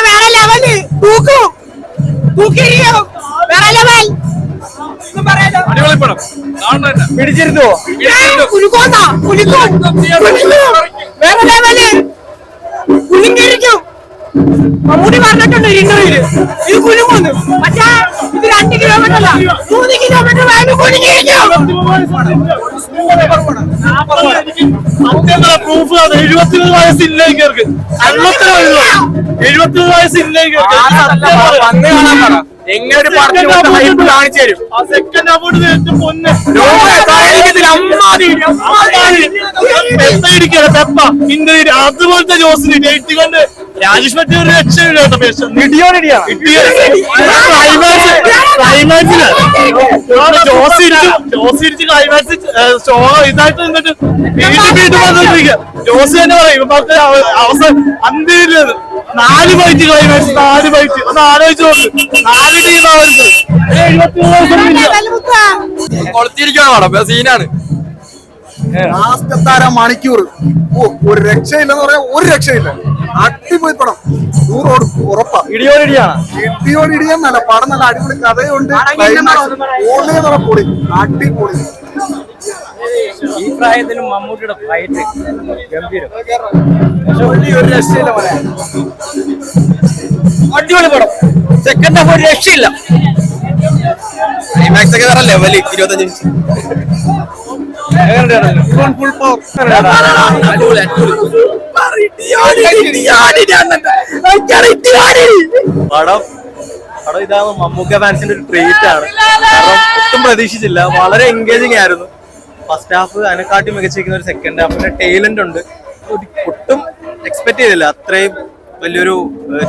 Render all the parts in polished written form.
വേറെ ലെവല് തൂക്കും വേറെ ലെവൽ അടിപൊളി പടം പിടിച്ചിരുന്നോ? വേറെ ലെവല് കുലുങ്ങിയിരിക്കും. മമ്മൂട്ടി പറഞ്ഞിട്ടുണ്ട് ഇന്റർവ്യൂല് ഇത് കുലുങ്ങുന്നു. പക്ഷേ ഇത് 2 കിലോമീറ്റർ അല്ല 3 കിലോമീറ്റർ വേണം കുലുങ്ങിയിരിക്കും. പ്രൂഫ് 70 വയസ്സില്ലേക്ക് 70 വയസ്സില്ലേക്ക് എങ്ങനെ കാണിച്ചു തരും. സെക്കൻഡ് അവാർഡ് പൊന്ന് അതുപോലത്തെ ജോസിന് ഡേറ്റ് കൊണ്ട് രാജേഷ് മറ്റേ ഒരു രക്ഷയില്ല കേട്ടോ. ജോസ് ഇരിച്ച് ക്ലൈമാക്സ് ഷോ ഇതായിട്ട് നിന്നിട്ട് ജോസ് തന്നെ പറയും അവസാനം അന്ത്യയില്ലത് 4 ഫൈറ്റ് ക്ലൈമാക്സ് 4 ഫൈറ്റ് ഒന്ന് ആലോചിച്ചു കൊളത്തിരിക്കുകയാണ് സീനാണ്. മണിക്കൂർ ഒരു രക്ഷയില്ലെന്ന് പറയാൻ ഒരു രക്ഷയില്ല. അടിപൊളി പടം 100 ഉറപ്പാ. ഇടിയോടിയാന്നല്ല പടം നല്ല അടിപൊളി കഥയുണ്ട്. പൊളി അടിപൊളി. ഈ പ്രായത്തിലും മമ്മൂട്ടിയുടെ ഫൈറ്റ് ഗംഭീരം. ഒരു രക്ഷയില്ല പറയാൻ. അടിപൊളി പടം. സെക്കൻഡ് ഹാഫ് ഒരു രക്ഷയില്ല. ക്ലൈമാക്സ് ഒക്കെ വേറെ ലെവല്. 25 പടം ഇതാണ് മമ്മൂക്ക ഫാൻസിന്റെ ഒരു ട്രീറ്റ് ആണ്. കാരണം ഒട്ടും പ്രതീക്ഷിച്ചില്ല. വളരെ എൻഗേജിങ് ആയിരുന്നു. ഫസ്റ്റ് ഹാഫ് അതിനെക്കാട്ടി മികച്ചിരിക്കുന്ന ഒരു സെക്കൻഡ് ഹാഫിന്റെ ടേലന്റ് ഉണ്ട്. ഒട്ടും എക്സ്പെക്ട് ചെയ്തില്ല അത്രയും വലിയൊരു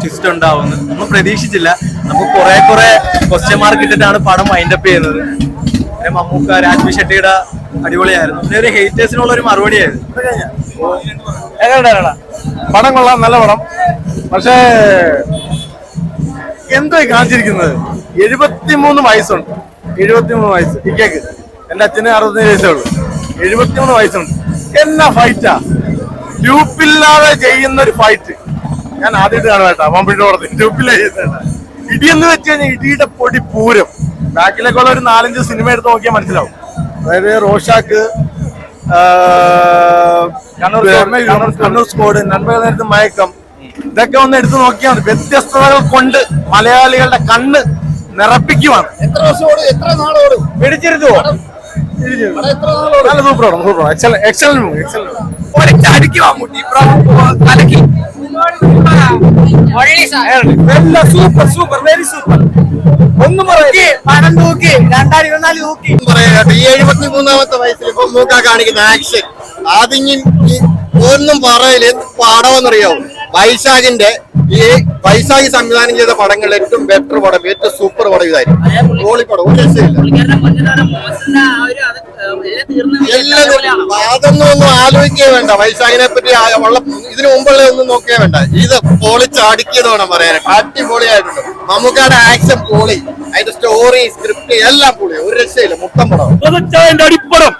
ട്വിസ്റ്റ് ഉണ്ടാവുമെന്ന് നമ്മൾ പ്രതീക്ഷിച്ചില്ല. നമുക്ക് കുറെ ക്വസ്റ്റ്യൻ മാർക്ക് ഇട്ടിട്ടാണ് പടം വൈൻഡപ്പ് ചെയ്യുന്നത്. പിന്നെ മമ്മൂക്ക രാജ്വി ഷെട്ടിയുടെ അടിപൊളിയായിരുന്നു. പിന്നെ ഒരു ഹേറ്റേഴ്സിനുള്ള ഒരു മറുപടിയായിരുന്നു. പടം കൊള്ളാം, നല്ല പടം. പക്ഷേ എന്തോ കാണിച്ചിരിക്കുന്നത് 73 വയസ്സുണ്ട്. 73 വയസ്സ് ഇക്കേക്ക്. എന്റെ അച്ഛന് 65 വയസ്സേ ഉള്ളൂ. 73 വയസ്സുണ്ട്. എന്നാ ഫൈറ്റാ ഗ്രൂപ്പില്ലാതെ ചെയ്യുന്ന ഒരു ഫൈറ്റ് ഞാൻ ആദ്യമായിട്ട് കാണും കേട്ടോ. മമ്പിയുടെ പടത്തിൽ ഗ്രൂപ്പില്ലാതെ ചെയ്യുന്ന ഇടിയെന്ന് വെച്ച് കഴിഞ്ഞാൽ ഇടിയുടെ പൊടി പൂരം. ബാക്കിലേക്കുള്ള ഒരു 4-5 സിനിമ എടുത്ത് നോക്കിയാൽ മനസ്സിലാവും. അതായത് റോഷാക്ക്, കണ്ണൂർ സ്കോഡ്, നന്മ മയക്കം, ഇതൊക്കെ ഒന്ന് എടുത്തു നോക്കിയാൽ മതി. വ്യത്യസ്തതകൾ കൊണ്ട് മലയാളികളുടെ കണ്ണ് നിറപ്പിക്കുവാണ്. എത്ര നാളോട് പിടിച്ചിരുത്തുവോ? നല്ല super excellent movie. Super very super. ഒന്നും പണം തൂക്കി 2024 തൂക്കി പറയാ. ഈ 73-ാമത്തെ വയസ്സിൽ ഇപ്പൊ മൂക്കാ കാണിക്കുന്ന ആക്ഷൻ ആദ്യം ഒന്നും പറയില്ല. എന്ത് പടമെന്നറിയാവോ? വൈശാഖി സംവിധാനം ചെയ്ത പടങ്ങളിൽ ഏറ്റവും ബെറ്റർ പടം, ഏറ്റവും സൂപ്പർ പടം ഇതായിരുന്നു. ഗോളിപ്പടം ഒരു രക്ഷയില്ല. അതൊന്നും ആലോചിക്കേ വേണ്ട. വൈശാഖിനെ പറ്റി ഇതിനു മുമ്പുള്ള ഒന്നും നോക്കിയേ വേണ്ട. ഇത് പൊളിച്ചടുക്കിയത് വേണം പറയാൻ. അടിപൊളിയായിട്ടുണ്ട്. മമ്മൂക്കാരുടെ ആക്ഷൻ പൊളി, അതിന്റെ സ്റ്റോറി, സ്ക്രിപ്റ്റ് എല്ലാം പൊളി. ഒരു രക്ഷയില്ല. മുട്ടം പടം. അടിപ്പടം.